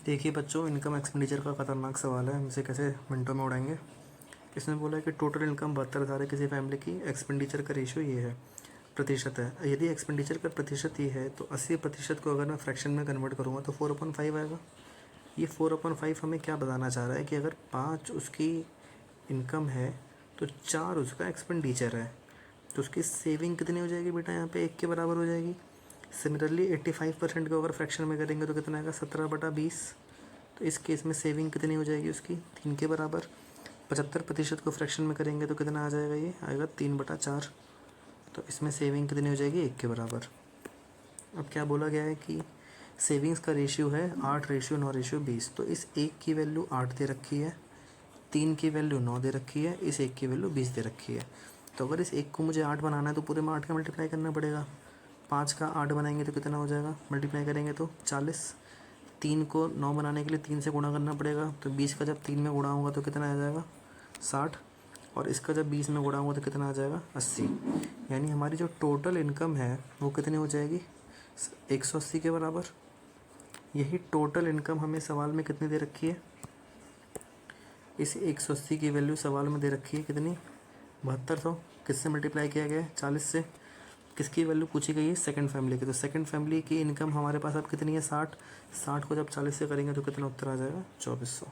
देखिए बच्चों, income expenditure का खतरनाक सवाल है, हम इसे कैसे मिनटों में उड़ाएंगे। इसमें बोला है कि टोटल इनकम 72,000 है किसी फैमिली की, एक्सपेंडिचर का रेशियो ये है, प्रतिशत है। यदि एक्सपेंडिचर का प्रतिशत ये है तो 80% को अगर मैं फ्रैक्शन में कन्वर्ट करूँगा तो 4/5 आएगा। ये 4/5 हमें क्या बताना चाह रहा है कि अगर 5 उसकी इनकम है तो 4 उसका एक्सपेंडिचर है, तो उसकी सेविंग कितनी हो जाएगी बेटा, यहाँ पे 1 के बराबर हो जाएगी। सिमिलरली 85% को अगर फ्रैक्शन में करेंगे तो कितना आएगा, 17/20। तो इस केस में सेविंग कितनी हो जाएगी उसकी, 3 के बराबर। 75% को फ्रैक्शन में करेंगे तो कितना आ जाएगा, ये आएगा 3/4। तो इसमें सेविंग कितनी हो जाएगी, 1 के बराबर। अब क्या बोला गया है कि सेविंग्स का रेशियो है 8:9:20। तो इस 1 की वैल्यू 8 दे रखी है, 3 की वैल्यू 9 दे रखी है, इस 1 की वैल्यू 20 दे रखी है। तो अगर इस 1 को मुझे 8 बनाना है तो पूरे में 8 का मल्टीप्लाई करना पड़ेगा। 5 का 8 बनाएंगे तो कितना हो जाएगा, मल्टीप्लाई करेंगे तो 40। 3 को 9 बनाने के लिए 3 से गुणा करना पड़ेगा, तो 20 का जब 3 में गुणा होगा तो कितना आ जाएगा, 60। और इसका जब 20 में गुणा होगा तो कितना आ जाएगा, 80। यानी हमारी जो टोटल इनकम है वो कितनी हो जाएगी, 180 के बराबर। यही टोटल इनकम हमें सवाल में कितनी दे रखी है, इस 180 की वैल्यू सवाल में दे रखी है कितनी, 7200। किससे मल्टीप्लाई किया गया है, 40 से। किसकी वैल्यू पूछी गई है, सेकंड फैमिली की। तो सेकंड फैमिली की इनकम हमारे पास अब कितनी है, 60। 60 को जब 40 से करेंगे तो कितना उत्तर आ जाएगा, 2400।